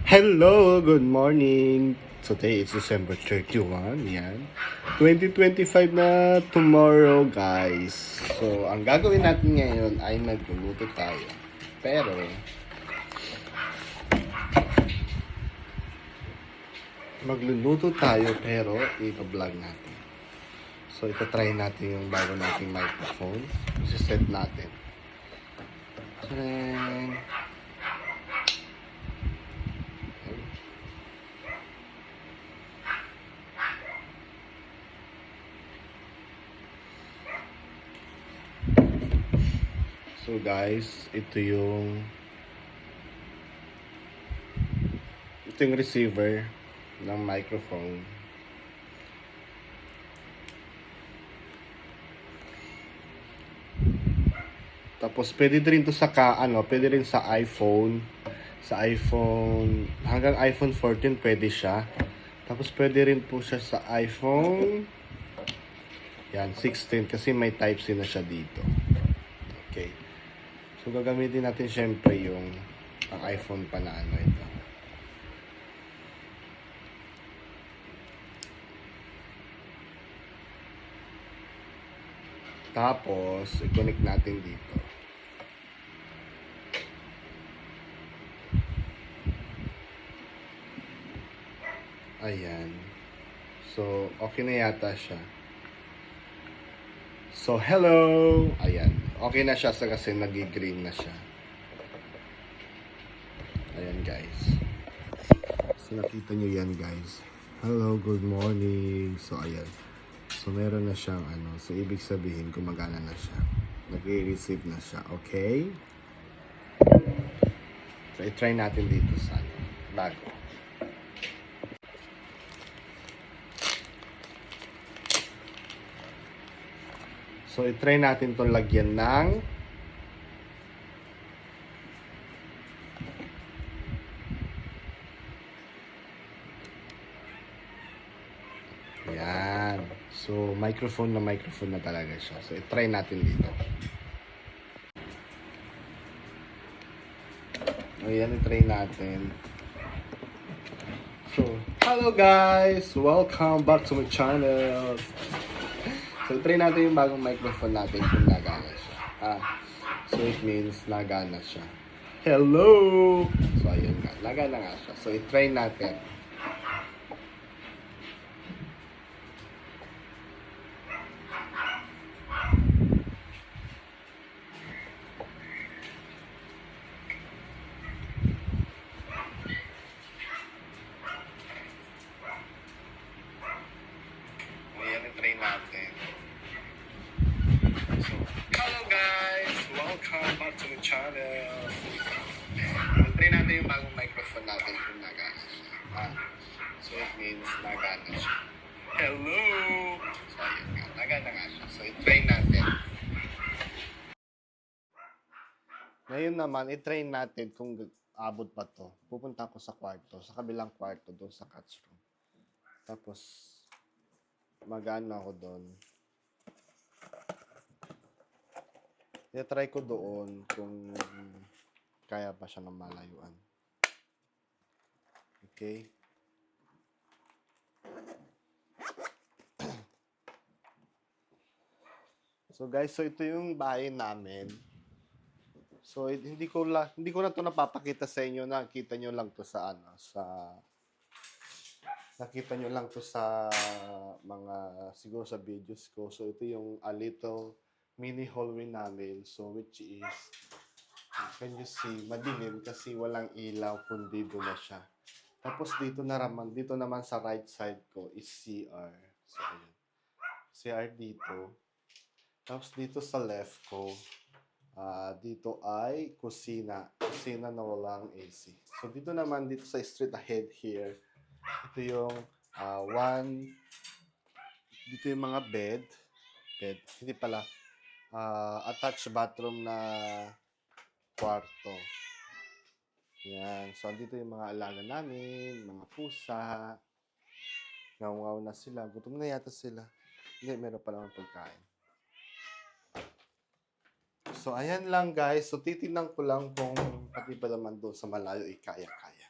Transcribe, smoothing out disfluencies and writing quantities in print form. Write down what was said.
Hello, good morning. Today is December 31, yan. 2025 na tomorrow, guys. So, ang gagawin natin ngayon ay magluluto tayo. Pero, i-vlog natin. So, ito-try natin yung bago nating microphone. Isa-set natin. Tadang! So guys, ito yung receiver ng microphone. Tapos pwede rin to sa pwede rin sa iPhone. Sa iPhone, hanggang iPhone 14 pwede siya. Tapos pwede rin po siya sa iPhone 16 kasi may Type-C na siya dito. Okay. So gagamitin natin syempre yung ang iPhone pa na ito. Tapos i-connect natin dito. Ayan. So okay na yata siya. So hello. Ayan. Okay na siya kasi nag-green na siya. Ayan guys. So nakita nyo yan guys. Hello, good morning. So ayan. So meron na siyang So ibig sabihin gumagana na siya. Nagre-receive na siya. Okay? So i-try natin dito sa bago. So i-try natin 'tong lagyan ng Yan. So, microphone na talaga siya. So, i-try natin dito. Ayan, i-try natin. So, hello guys! Welcome back to my channel. So, i-try natin yung bagong microphone natin kung nagana siya. So, it means nagana siya. Hello! So, ayun nga. Nagana nga siya. So, i-try natin. Try natin. So, hello guys! Welcome back to my channel. Try natin yung bagong microphone natin kung nagana siya. So, it means nagana siya. Hello! So, ayun nga. Nagana nga siya. So, i-try natin. Ngayon naman, i-try natin kung abot pa to. Pupunta ako sa kwarto, sa kabilang kwarto, doon sa cat's room. Tapos, mag-ano ako doon. I-try ko doon kung kaya pa siya ng malayuan. Okay? So guys, so ito yung bahay namin. So hindi ko na to napapakita sa inyo, nakita nyo lang to sa nakita nyo lang to sa mga, siguro sa videos ko. So, ito yung a little mini hallway namin. So, which is, can you see, madilim kasi walang ilaw, kundi doon na siya. Tapos, dito naman sa right side ko is CR. So, ayan. CR dito. Tapos, dito sa left ko, dito ay kusina. Kusina na walang AC. So, dito sa street ahead here, ito yung dito yung mga bed, hindi pala, attached bathroom na kwarto. Yan. So, dito yung mga alaga namin, mga pusa. Ngaw-ngaw na sila. Gutom na yata sila. Hindi, meron pa naman pagkain. So, ayan lang guys. So, titignan ko lang kung pati ba naman doon sa malayo kaya-kaya.